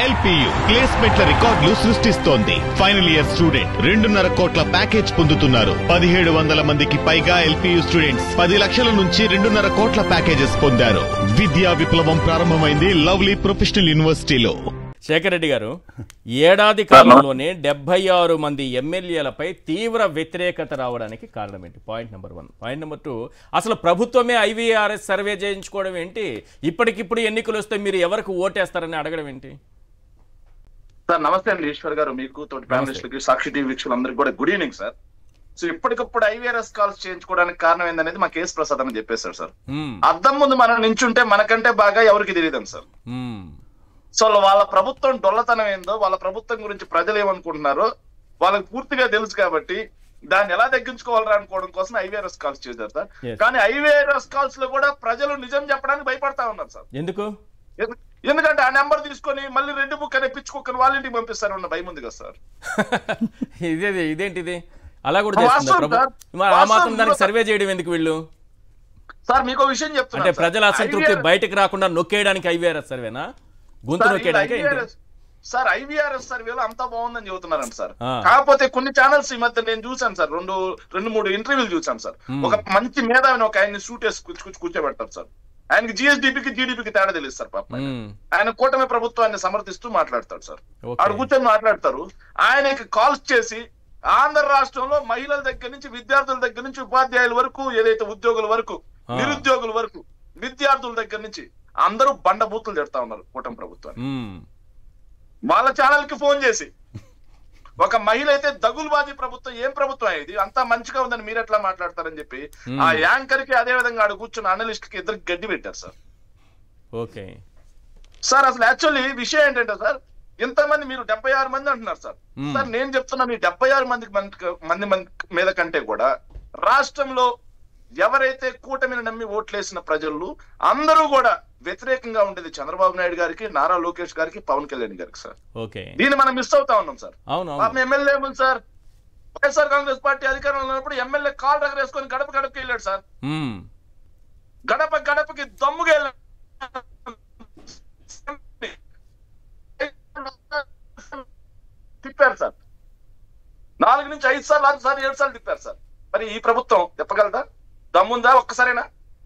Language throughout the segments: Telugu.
ఎల్పియు ప్లేస్మెంట్ల రికార్డులు సృష్టిస్తోంది. ఫైనల్ ఇయర్ స్టూడెంట్ 2.5 కోట్ల ప్యాకేజ్ పొందుతున్నారు. 1700 మందికి పైగా ఎల్పియు స్టూడెంట్స్ 10 లక్షల నుంచి 2.5 కోట్ల ప్యాకేజెస్ పొందారు. విద్యా విప్లవం ప్రారంభమైంది లవ్లీ ప్రొఫెషనల్ యూనివర్సిటీలో. శేఖర్ రెడ్డి గారు, ఏడాది కాలంలోనే 76 మంది ఎమ్మెల్యేలపై తీవ్ర వ్యతిరేకత రావడానికి కారణం ఏంటి? Point number 1. పాయింట్ నెంబర్ 2, అసలు ప్రభుత్వమే ఐవీఆర్ఎస్ సర్వే చేయించుకోవడం ఏంటి? ఇప్పటికిప్పుడు ఎన్నికలు వస్తే మీరు ఎవరికి ఓటేస్తారని అడగడం ఏంటి? సార్ నమస్తే అండి ఈశ్వర్ గారు, మీకు తోటి ప్యానలిస్టులకి సాక్షి టీవీ వీక్షకులందరికీ కూడా గుడ్ ఈవినింగ్ సార్. సో ఇప్పటికప్పుడు ఐవీఆర్ఎస్ కాల్స్ చేయించుకోవడానికి కారణం ఏందనేది మా కేసు ప్రసాద్ అని చెప్పేశారు సార్. అద్దం ముందు మనం నించుంటే మనకంటే బాగా ఎవరికి తెలియదు సార్. సో వాళ్ళ ప్రభుత్వం డొల్లతనం ఏందో, వాళ్ళ ప్రభుత్వం గురించి ప్రజలు ఏమనుకుంటున్నారో వాళ్ళకి పూర్తిగా తెలుసు కాబట్టి దాన్ని ఎలా తగ్గించుకోవాలరా అనుకోవడం కోసం ఐవీఆర్ఎస్ కాల్స్ చేశారు సార్. కానీ ఐవీఆర్ఎస్ కాల్స్ లో కూడా ప్రజలు నిజం చెప్పడానికి భయపడతా ఉన్నారు సార్. ఎందుకంటే ఆ నెంబర్ తీసుకొని మళ్ళీ రెడ్ బుక్ అనే పిచ్చుకొక్కని వాళ్ళ ఇంటికి పంపిస్తారు అన్న భయం ఉంది కదా సార్. ఇదేంటిది అలా కూడా దానికి సర్వే చేయడం ఎందుకు వీళ్ళు? సార్ మీకు విషయం చెప్తున్నా, అంటే ప్రజల అసంతృప్తి బయటకు రాకుండా నొక్కేయడానికి ఐవీఆర్ఎస్ సర్వేనా? సార్ ఐవీఆర్ఎస్ సర్వేలో అంతా బాగుందని చెబుతున్నారంట సార్. కాకపోతే కొన్ని ఛానల్స్ ఈ మధ్య నేను చూసాను సార్, 2-3 ఇంటర్వ్యూలు చూసాను సార్. ఒక మంచి మేధావిని ఒక ఆయన్ని సూట్ వేసి కూర్చోబెడతారు సార్. ఆయనకి జిఎస్డిపికి జీడిపికి తేడా తెలియదు సార్. పాప ఆయన కూటమి ప్రభుత్వాన్ని సమర్థిస్తూ మాట్లాడతాడు సార్. ఆడ కూర్చొని మాట్లాడతారు. ఆయనకి కాల్స్ చేసి ఆంధ్ర రాష్ట్రంలో మహిళల దగ్గర నుంచి విద్యార్థుల దగ్గర నుంచి ఉపాధ్యాయుల వరకు, ఏదైతే ఉద్యోగుల వరకు, నిరుద్యోగుల వరకు, విద్యార్థుల దగ్గర నుంచి అందరూ బండబూతులు తిడతా ఉన్నారు కూటమి ప్రభుత్వాన్ని. వాళ్ళ ఛానల్ కి ఫోన్ చేసి ఒక మహిళ అయితే దగులుబాజీ ప్రభుత్వం, ఏం ప్రభుత్వం ఇది, అంతా మంచిగా ఉందని మీరు ఎట్లా మాట్లాడతారని చెప్పి ఆ యాంకర్ కి అదే విధంగా ఆడ కూర్చున్న అనలిస్ట్ కి ఇద్దరికి గడ్డి పెట్టారు సార్. ఓకే సార్, అసలు యాక్చువల్లీ విషయం ఏంటంటే సార్, ఇంతమంది మీరు 76 మంది అంటున్నారు సార్. సార్ నేను చెప్తున్నా, మీ 76 మంది మీద కంటే కూడా రాష్ట్రంలో ఎవరైతే కూటమిని నమ్మి ఓట్లేసిన ప్రజలు అందరూ కూడా వ్యతిరేకంగా ఉండేది చంద్రబాబు నాయుడు గారికి, నారా లోకేష్ గారికి, పవన్ కళ్యాణ్ గారికి సార్. దీన్ని మనం మిస్ అవుతా ఉన్నాం సార్. ఎమ్మెల్యే ఉంది సార్, వైఎస్ఆర్ కాంగ్రెస్ పార్టీ అధికారంలో ఉన్నప్పుడు ఎమ్మెల్యే కాల్ దగ్గర వేసుకొని గడప గడపకి వెళ్ళాడు సార్. గడప గడపకి దమ్ముగా వెళ్ళాడు, తిప్పారు సార్. 4 నుంచి 5 సార్లు 6 సార్లు 7 సార్లు తిప్పారు సార్. మరి ఈ ప్రభుత్వం చెప్పగలదా? దమ్ముందా? ఒక్కసారైనా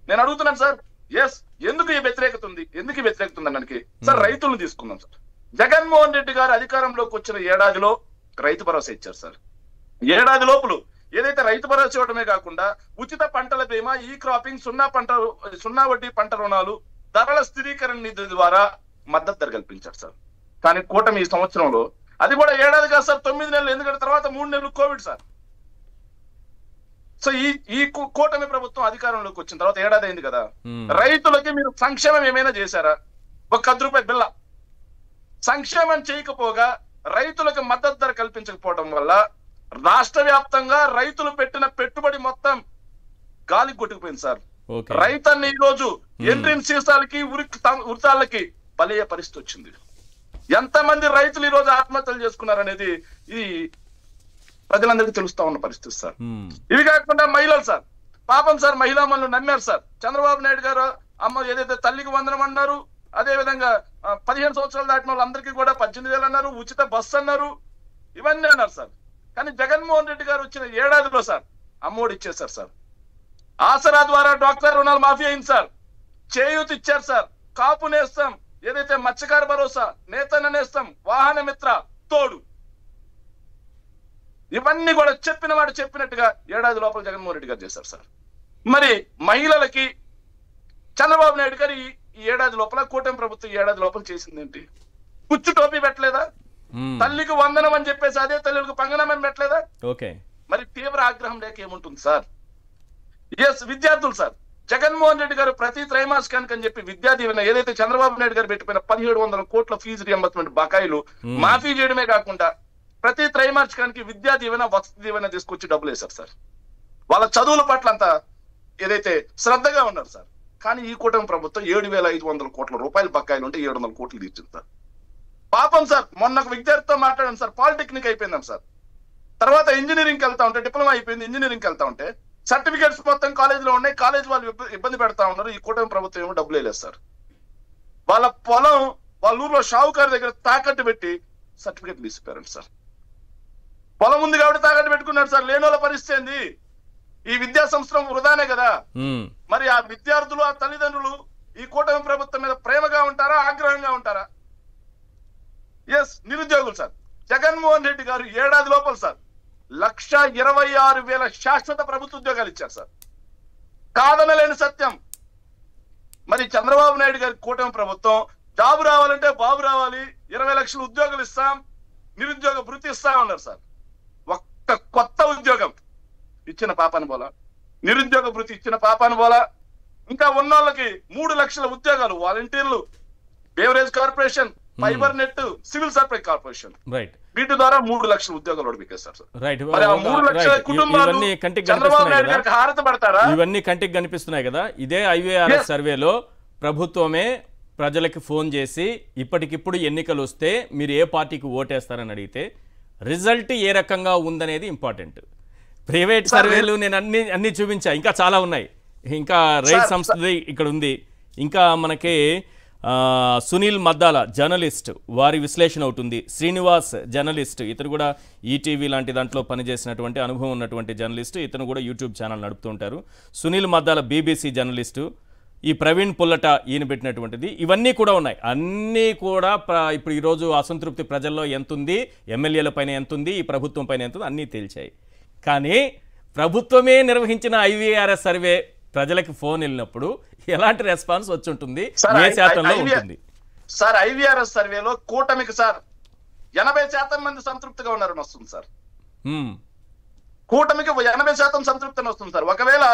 నేను అడుగుతున్నాను సార్. ఎస్, ఎందుకు ఈ వ్యతిరేకత ఉంది? ఎందుకు ఈ వ్యతిరేకత ఉంది అన్నానికి సార్, రైతులను తీసుకుందాం సార్. జగన్మోహన్ రెడ్డి గారు అధికారంలోకి వచ్చిన ఏడాదిలో రైతు భరోసా ఇచ్చారు సార్. ఏడాది లోపల ఏదైతే రైతు భరోసా ఇవ్వడమే కాకుండా ఉచిత పంటల బీమా, ఈ క్రాపింగ్, 0 వడ్డీ పంట రుణాలు, ధరల స్థిరీకరణ నిధి ద్వారా మద్దతు ధర కల్పించారు సార్. కానీ కూటమి ఈ సంవత్సరంలో అది కూడా ఏడాది కాదు సార్, 9 నెలలు. ఎందుకంటే తర్వాత 3 నెలలు కోవిడ్ సార్. సో ఈ కూటమి ప్రభుత్వం అధికారంలోకి వచ్చిన తర్వాత ఏడాది అయింది కదా, రైతులకి మీరు సంక్షేమం ఏమైనా చేశారా? ఒక ₹10 బిల్ల సంక్షేమం చేయకపోగా రైతులకు మద్దతు ధర కల్పించకపోవడం వల్ల రాష్ట్ర వ్యాప్తంగా రైతులు పెట్టిన పెట్టుబడి మొత్తం గాలికి కొట్టుకుపోయింది సార్. రైతన్ని ఈ రోజు ఎంట్రీన్ సీసాలకి ఉరితాళ్ళకి బలయ్యే పరిస్థితి వచ్చింది. ఎంతమంది రైతులు ఈ రోజు ఆత్మహత్యలు చేసుకున్నారనేది ఈ ప్రజలందరికీ తెలుస్తా ఉన్న పరిస్థితి సార్. ఇవి కాకుండా మహిళలు సార్, పాపం సార్, మహిళా మనులు నమ్మారు సార్. చంద్రబాబు నాయుడు గారు అమ్మ ఏదైతే తల్లికి వందనం అన్నారు, అదే విధంగా 15 సంవత్సరాలు దాటిన వాళ్ళందరికీ కూడా 18,000 అన్నారు, ఉచిత బస్సు అన్నారు, ఇవన్నీ అన్నారు సార్. కానీ జగన్మోహన్ రెడ్డి గారు వచ్చిన ఏడాదిలో సార్ అమ్మఒడి ఇచ్చేశారు సార్. ఆసరా ద్వారా డాక్టర్ రుణాలు మాఫీ అయింది సార్. చేయూత ఇచ్చారు సార్. కాపు నేస్తాం, ఏదైతే మత్స్యకార భరోసా, నేతన్న నేస్తాం, వాహన మిత్ర, తోడు, ఇవన్నీ కూడా చెప్పిన వాడు చెప్పినట్టుగా ఏడాది లోపల జగన్మోహన్ రెడ్డి గారు చేశారు సార్. మరి మహిళలకి చంద్రబాబు నాయుడు గారు ఈ ఏడాది లోపల, కూటమి ప్రభుత్వం ఏడాది లోపల చేసింది ఏంటి? కుచ్చు టోపీ పెట్టలేదా? తల్లికి వందనం అని చెప్పేసి అదే తల్లికి పంగనం అని పెట్టలేదా? మరి తీవ్ర ఆగ్రహం లేక ఏముంటుంది సార్? ఎస్, విద్యార్థులు సార్, జగన్మోహన్ రెడ్డి గారు ప్రతి త్రైమాసికానికి అని చెప్పి విద్యా దీవెన, ఏదైతే చంద్రబాబు నాయుడు గారు పెట్టిపోయిన 1700 కోట్ల ఫీజు రియంబర్స్మెంట్ బకాయిలు మాఫీ చేయడమే కాకుండా ప్రతి త్రైమాసికానికి విద్యా దీవెన, వసతి దీవెన తీసుకొచ్చి డబ్బులు వేశారు సార్. వాళ్ళ చదువుల పట్ల అంతా ఏదైతే శ్రద్ధగా ఉన్నారు సార్. కానీ ఈ కూటమి ప్రభుత్వం 7,500 కోట్ల రూపాయలు బకాయిలు ఉంటే 700 కోట్లు తీర్చింది సార్. పాపం సార్, మొన్న ఒక విద్యార్థితో మాట్లాడాను సార్, పాలిటెక్నిక్ అయిపోయిందాం సార్. తర్వాత ఇంజనీరింగ్కి వెళ్తా ఉంటే, డిప్లొమా అయిపోయింది, ఇంజనీరింగ్కి వెళ్తా ఉంటే సర్టిఫికేట్స్ మొత్తం కాలేజీలో ఉన్నాయి, కాలేజ్ వాళ్ళు ఇబ్బంది పెడతా ఉన్నారు. ఈ కూటమి ప్రభుత్వం ఏమో డబ్బులు వేయలేదు సార్. వాళ్ళ పొలం వాళ్ళ ఊర్లో షావుకారు దగ్గర తాకట్టు పెట్టి సర్టిఫికేట్ తీసిపోయారండి సార్. పొలం ఉంది కాబట్టి తాకట్టు పెట్టుకున్నాడు సార్. లేని వాళ్ళ పరిస్థితి ఏంది? ఈ విద్యా సంవత్సరం వృధానే కదా. మరి ఆ విద్యార్థులు, ఆ తల్లిదండ్రులు ఈ కూటమి ప్రభుత్వం మీద ప్రేమగా ఉంటారా, ఆగ్రహంగా ఉంటారా? ఎస్, నిరుద్యోగులు సార్. జగన్మోహన్ రెడ్డి గారు ఏడాది లోపల సార్ 1,26,000 శాశ్వత ప్రభుత్వ ఉద్యోగాలు ఇచ్చారు సార్. కాదనలేని సత్యం. మరి చంద్రబాబు నాయుడు గారి కూటమి ప్రభుత్వం జాబు రావాలంటే బాబు రావాలి, 20 లక్షల ఉద్యోగాలు ఇస్తాం, నిరుద్యోగ భృతి ఇస్తాం అన్నారు సార్. ఒక్క కొత్త ఉద్యోగం ఇచ్చిన పాపాను పోలా, నిరుద్యోగ భృతి ఇచ్చిన పాపాను పోలా. ఇంకా ఉన్న వాళ్ళకి 3 లక్షల ఉద్యోగాలు వాలంటీర్లు, beverage corporation, fibre net, civil supply corporation, వీటి ద్వారా 3 లక్షల ఉద్యోగాలు ఒడిపికేస్తారు సార్. మరి ఆ 3 లక్షల కుటుంబాలు చంద్రబాబు నాయుడు గారికి హారత పడతారా? ఇవన్నీ కంటికి కనిపిస్తున్నాయి కదా. ఇదే IVRS సర్వేలో ప్రభుత్వమే ప్రజలకి ఫోన్ చేసి ఇప్పటికిప్పుడు ఎన్నికలు వస్తే మీరు ఏ పార్టీకి ఓటేస్తారని అడిగితే రిజల్ట్ ఏ రకంగా ఉందనేది ఇంపార్టెంట్. ప్రైవేట్ సర్వేలు నేను అన్ని చూపించా, ఇంకా చాలా ఉన్నాయి. ఇంకా రైట్ సంస్థది ఇక్కడ ఉంది. ఇంకా మనకి సునీల్ మద్దాల జర్నలిస్ట్, వారి విశ్లేషణ అవుతుంది. శ్రీనివాస్ జర్నలిస్ట్, ఇతను కూడా ఈటీవీ లాంటి దాంట్లో పనిచేసినటువంటి అనుభవం ఉన్నటువంటి జర్నలిస్ట్, ఇతను కూడా యూట్యూబ్ ఛానల్ నడుపుతూ ఉంటారు. Sunil Maddala BBC journalist. ఈ ప్రవీణ్ పుల్లట ఈయన పెట్టినటువంటిది. ఇవన్నీ కూడా ఉన్నాయి. అన్నీ కూడా ఇప్పుడు ఈరోజు అసంతృప్తి ప్రజల్లో ఎంతుంది, ఎమ్మెల్యేల పైన ఎంతుంది, ఈ ప్రభుత్వం పైన ఎంతుంది, అన్నీ తేల్చాయి. కానీ ప్రభుత్వమే నిర్వహించిన IVRS సర్వే ప్రజలకు ఫోన్ వెళ్ళినప్పుడు ఎలాంటి రెస్పాన్స్ వచ్చి ఉంటుంది, ఏ శాతంలో ఉంటుంది సార్? IVRS సర్వేలో కూటమికి సార్ 80% మంది సంతృప్తిగా ఉన్నారని వస్తుంది సార్. కూటమికి 80% సంతృప్తి అని వస్తుంది సార్. ఒకవేళ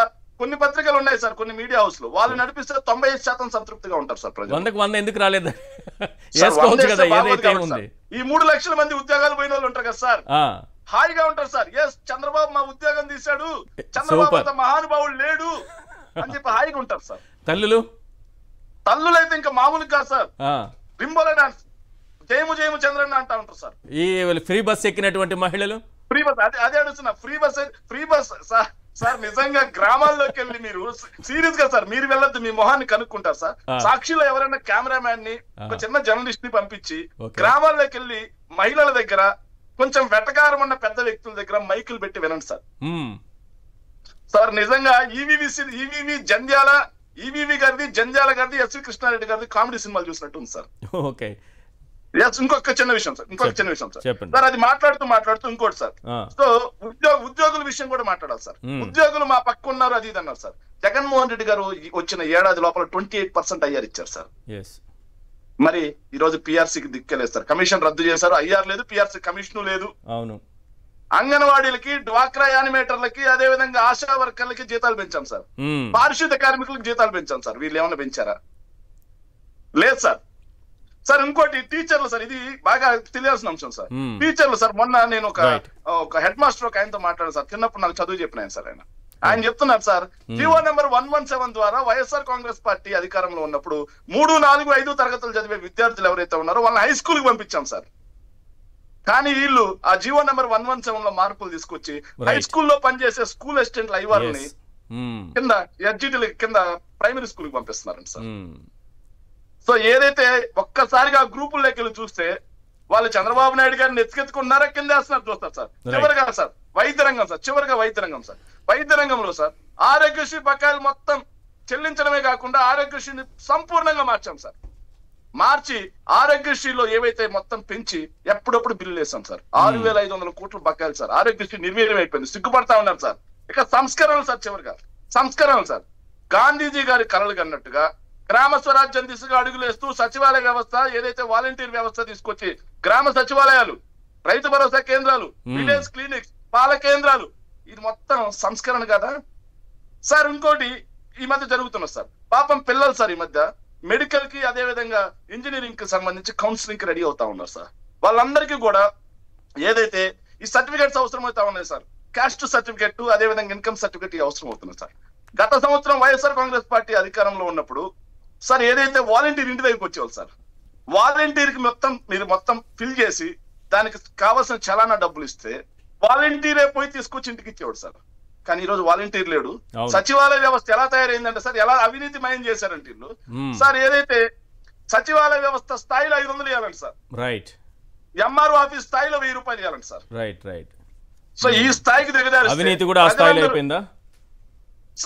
కొన్ని పత్రికలు ఉన్నాయి సార్, కొన్ని మీడియా హౌస్ లో, వాళ్ళు నడిపిస్తే 95% సంతృప్తిగా ఉంటారు సార్. ప్రజలు 100% ఎందుకు రాలేదు? ఈ 3 లక్షల మంది ఉద్యోగాలు పోయిన వాళ్ళు ఉంటారు కదా సార్, హాయిగా ఉంటారు సార్. ఎస్, చంద్రబాబు మా ఉద్యోగం తీశాడు, చంద్రబాబు అంత మహానుభావుడు లేడు అని చెప్పి హాయిగా ఉంటారు సార్. తల్లులు అయితే ఇంకా మామూలుగా కాదు సార్, రింబోల డాన్స్, జయము జయము చంద్రన్న అంటా ఉంటారు సార్. ఈ ఫ్రీ బస్ ఎక్కినటువంటి మహిళలు ఫ్రీ బస్, అదే అడుగుతున్నా, ఫ్రీ బస్ సార్. నిజంగా గ్రామాల్లోకి వెళ్ళి మీరు సీరియస్ గా సార్ మీరు వెళ్ళొద్దు, మీ మొహాన్ని కనుక్కుంటారు సార్. సాక్షిలో ఎవరైనా కెమెరామ్యాన్ ని, ఒక చిన్న జర్నలిస్ట్ ని పంపించి గ్రామాల్లోకి వెళ్ళి మహిళల దగ్గర, కొంచెం వెటకారం ఉన్న పెద్ద వ్యక్తుల దగ్గర మైకులు పెట్టి వినండి సార్. సార్ నిజంగా ఈవీవి జంధ్యాల, ఈవీవి గారిది, జంధ్యాల గారిది, ఎస్వి కృష్ణారెడ్డి గారిది కామెడీ సినిమాలు చూసినట్టు ఉంది సార్. ఓకే, ఇంకొక చిన్న విషయం సార్, సార్ అది మాట్లాడుతూ ఇంకోటి సార్. సో ఉద్యోగుల విషయం కూడా మాట్లాడాలి సార్. ఉద్యోగులు మా పక్క ఉన్నారు, అది ఇది అన్నారు సార్. జగన్మోహన్ రెడ్డి గారు వచ్చిన ఏడాది లోపల 28% IR ఇచ్చారు సార్. మరి ఈ రోజు PRCకి దిక్కలేదు సార్. కమిషన్ రద్దు చేశారు, IR లేదు, PRC కమిషన్ లేదు. అవును, అంగన్వాడీలకి, డ్వాక్రా యానిమేటర్లకి, అదే విధంగా ఆశా వర్కర్లకి జీతాలు పెంచాం సార్. పారిశుద్ధ కార్మికులకు జీతాలు పెంచాం సార్. వీళ్ళు ఏమైనా పెంచారా? లేదు సార్. సార్ ఇంకోటి టీచర్లు సార్, ఇది బాగా తెలియాల్సిన అంశం సార్. టీచర్లు సార్, మొన్న నేను ఒక హెడ్ మాస్టర్ ఒక ఆయనతో మాట్లాడాను సార్. చిన్నప్పుడు నాకు చదువు చెప్పిన సార్. ఆయన చెప్తున్నారు సార్, జీవో నెంబర్ 117 ద్వారా వైఎస్ఆర్ కాంగ్రెస్ పార్టీ అధికారంలో ఉన్నప్పుడు 3, 4, 5 తరగతులు చదివే విద్యార్థులు ఎవరైతే ఉన్నారో వాళ్ళని హై స్కూల్ కి పంపించాం సార్. కానీ వీళ్ళు ఆ జీవో నెంబర్ 117 లో మార్పులు తీసుకొచ్చి హై స్కూల్లో పనిచేసే స్కూల్ అసిస్టెంట్లు ఐవార్ని కింద ఎడ్జిటీల కింద ప్రైమరీ స్కూల్ కి పంపిస్తున్నారండి సార్. సో ఏదైతే ఒక్కసారిగా గ్రూపుల్లోకి వెళ్ళి చూస్తే వాళ్ళు చంద్రబాబు నాయుడు గారిని ఎత్తుకెత్తుకున్నారా, కింద వేస్తున్నారు చూస్తారు సార్. చివరిగా సార్ వైద్య రంగం సార్, వైద్య రంగంలో సార్ ఆరోగ్యశ్రీ బకాయిలు మొత్తం చెల్లించడమే కాకుండా ఆరోగ్యశ్రీని సంపూర్ణంగా మార్చాం సార్. మార్చి ఆరోగ్యశ్రీలో ఏవైతే మొత్తం పెంచి ఎప్పుడప్పుడు బిల్లు వేసాం సార్. 6,500 కోట్ల బకాయిలు సార్. ఆరోగ్యశ్రీ నిర్వీర్యం అయిపోయింది, సిగ్గుపడతా ఉన్నారు సార్. ఇక సంస్కరణలు సార్, చివరిగా సంస్కరణలు సార్. గాంధీజీ గారి కలలు కన్నట్టుగా గ్రామ స్వరాజ్యం దిశగా అడుగులేస్తూ సచివాలయ వ్యవస్థ, ఏదైతే వాలంటీర్ వ్యవస్థ తీసుకొచ్చి గ్రామ సచివాలయాలు, రైతు భరోసా కేంద్రాలు, విలేజ్ క్లినిక్స్, పాల కేంద్రాలు, ఇది మొత్తం సంస్కరణ కదా సార్. ఇంకోటి ఈ మధ్య జరుగుతున్నది సార్, పాపం పిల్లలు సార్ ఈ మధ్య మెడికల్ కి, అదే విధంగా ఇంజనీరింగ్ కి సంబంధించి కౌన్సిలింగ్ కి రెడీ అవుతా ఉన్నారు సార్. వాళ్ళందరికీ కూడా ఏదైతే ఈ సర్టిఫికేట్స్ అవసరం అవుతా ఉన్నాయి సార్, క్యాస్ట్ సర్టిఫికేట్, అదే విధంగా ఇన్కమ్ సర్టిఫికేట్ అవసరం అవుతుంది సార్. గత సంవత్సరం వైఎస్ఆర్ కాంగ్రెస్ పార్టీ అధికారంలో ఉన్నప్పుడు సార్ ఏదైతే వాలంటీర్ ఇంటి దగ్గరికి వచ్చేవాళ్ళు సార్, వాలంటీర్ కి మీరు మొత్తం ఫిల్ చేసి దానికి కావాల్సిన చలానా డబ్బులు ఇస్తే వాలంటీరే పోయి తీసుకొచ్చి ఇంటికి ఇచ్చేవాడు సార్. కానీ ఈ రోజు వాలంటీర్ లేడు. సచివాలయ వ్యవస్థ ఎలా తయారైందంటే సార్, ఎలా అవినీతిమయం చేశారంటే వీళ్ళు సార్. ఏదైతే సచివాలయ వ్యవస్థ స్థాయిలో 500 ఇవ్వాలండి సార్. రైట్. ఎంఆర్ఓ ఆఫీస్ స్థాయిలో 1000 రూపాయలు ఇవ్వాలండి సార్. Right right. సో ఈ స్థాయికి దిగజారు. అవినీతి కూడా ఆ స్థాయిలో అయిపోయిందా?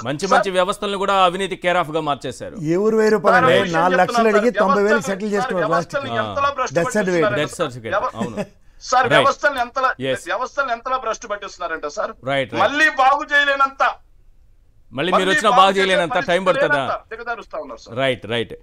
మంచి మంచి వ్యవస్థలను కూడా అవినీతి కేర్ ఆఫ్ గా మార్చేశారు. ఏ ఊరు 1000 రూపాయలు 4 లక్షలు అడిగి 90,000 సెటిల్ చేసుకున్నారు లాస్ట్. Death certificate. అవును సార్. వ్యవస్థలను ఎంతలా భ్రష్టు పట్టిస్తున్నారంట సార్. రైట్. మళ్ళీ బాగు చేయలేనంత, మళ్ళీ మీరు వచ్చినా బాగు చేయలేనంత టైం పడుతుందా? దిగజారుస్తా ఉన్నారు సార్. Right right.